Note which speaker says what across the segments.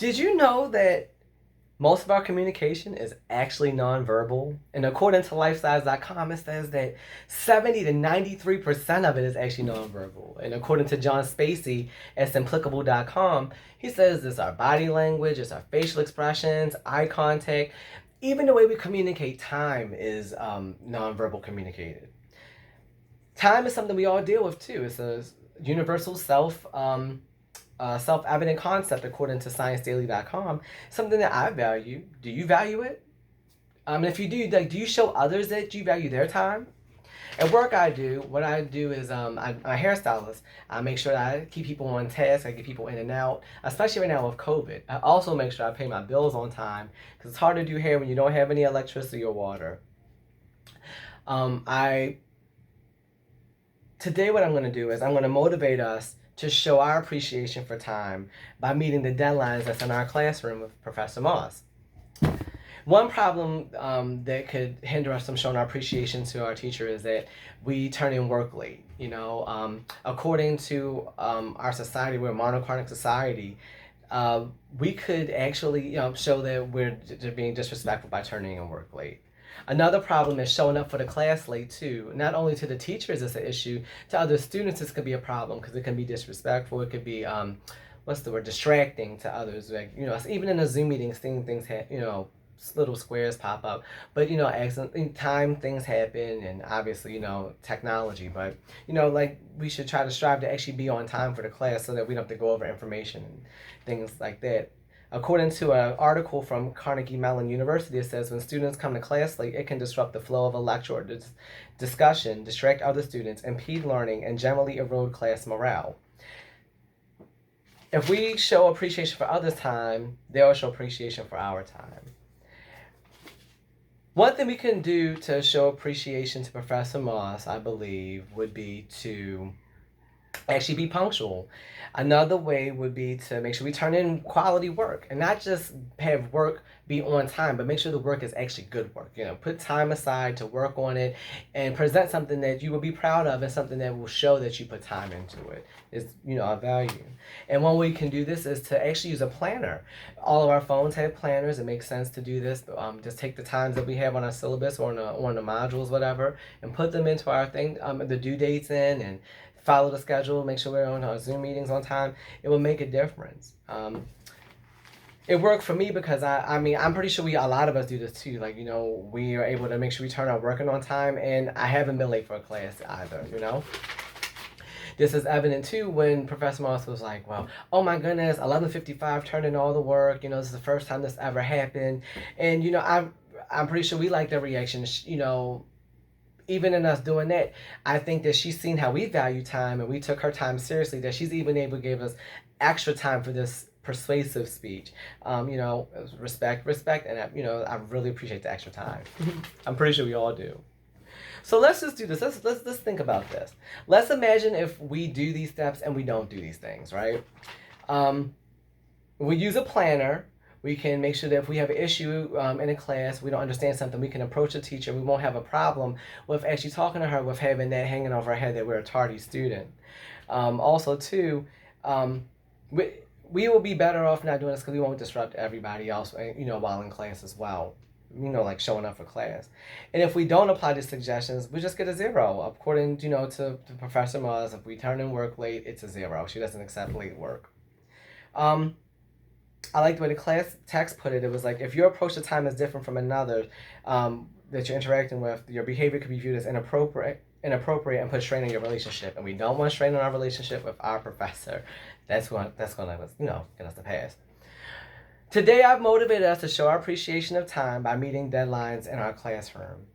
Speaker 1: Did you know that most of our communication is actually nonverbal? And according to lifesize.com, it says that 70 to 93% of it is actually nonverbal. And according to John Spacey at simplicable.com, he says it's our body language, it's our facial expressions, eye contact, even the way we communicate time is nonverbal communicated. Time is something we all deal with too. It's a universal self-evident concept according to ScienceDaily.com. Something that I value. Do you value it? And if you do, like, do you show others that you value their time? At work, I do. What I do is I'm a hairstylist. I make sure that I keep people on task. I get people in and out, especially right now with COVID. I also make sure I pay my bills on time because it's hard to do hair when you don't have any electricity or water. I Today what I'm going to do is I'm going to motivate us to show our appreciation for time by meeting the deadlines that's in our classroom with Professor Moss. One problem that could hinder us from showing our appreciation to our teacher is that we turn in work late. According to our society, we're a monochronic society. We could actually show that we're being disrespectful by turning in work late. Another problem is showing up for the class late too. Not only to the teachers it's an issue, to other students this could be a problem because it can be disrespectful. It could be distracting to others. Like even in a Zoom meeting, seeing things little squares pop up. But accident time things happen, and obviously technology. But we should try to strive to actually be on time for the class so that we don't have to go over information and things like that. According to an article from Carnegie Mellon University, it says when students come to class late, it can disrupt the flow of a lecture or discussion, distract other students, impede learning, and generally erode class morale. If we show appreciation for others' time, they'll show appreciation for our time. One thing we can do to show appreciation to Professor Moss, I believe, would be to actually be punctual. Another way would be to make sure we turn in quality work and not just have work be on time, but make sure the work is actually good work. Put time aside to work on it and present something that you will be proud of and something that will show that you put time into it. Is a value. And one way you can do this is to actually use a planner. All of our phones have planners. It makes sense to do this. Just take the times that we have on our syllabus or on the modules, whatever, and put them into our thing, the due dates in, and follow the schedule, make sure we're on our Zoom meetings on time. It will make a difference. It worked for me because I'm pretty sure a lot of us do this too. We are able to make sure we turn our work in on time, and I haven't been late for a class either, This is evident too when Professor Moss was like, well, oh my goodness, 11:55 turned in all the work. This is the first time this ever happened. And, I'm pretty sure we like the reaction, even in us doing that. I think that she's seen how we value time and we took her time seriously, that she's even able to give us extra time for this persuasive speech. Respect, and I really appreciate the extra time. I'm pretty sure we all do. So let's just do this. Let's think about this. Let's imagine if we do these steps and we don't do these things, right? We use a planner. We can make sure that if we have an issue in a class, we don't understand something, we can approach the teacher. We won't have a problem with actually talking to her with having that hanging over our head that we're a tardy student. Also, too, we will be better off not doing this because we won't disrupt everybody else, while in class as well. Like showing up for class. And if we don't apply these suggestions, we just get a 0. According, to Professor Moss, if we turn in work late, it's a 0. She doesn't accept late work. I like the way the class text put it. It was like, if your approach to time is different from another that you're interacting with, your behavior could be viewed as inappropriate and put strain on your relationship. And we don't want strain on our relationship with our professor. That's going to get us to pass. Today, I've motivated us to show our appreciation of time by meeting deadlines in our classroom.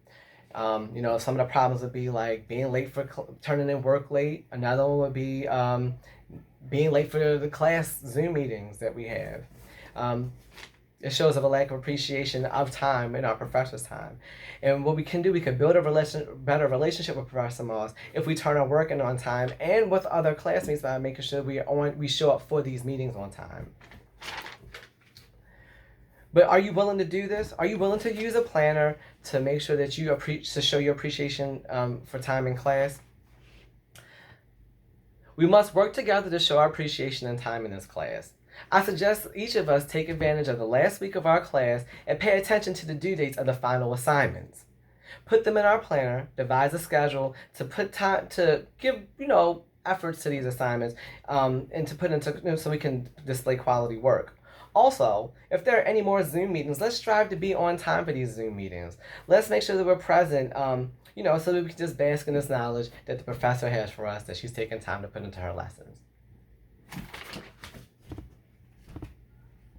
Speaker 1: Some of the problems would be like being late for turning in work late. Another one would be being late for the class Zoom meetings that we have. It shows of a lack of appreciation of time and our professor's time. And what we can do, we can build a better relationship with Professor Moss if we turn our work in on time and with other classmates by making sure we show up for these meetings on time. But are you willing to do this? Are you willing to use a planner to make sure that to show your appreciation for time in class? We must work together to show our appreciation and time in this class. I suggest each of us take advantage of the last week of our class and pay attention to the due dates of the final assignments. Put them in our planner, devise a schedule to put time to give, efforts to these assignments, and to put into, so we can display quality work. Also, if there are any more Zoom meetings, let's strive to be on time for these Zoom meetings. Let's make sure that we're present, so that we can just bask in this knowledge that the professor has for us, that she's taking time to put into her lessons.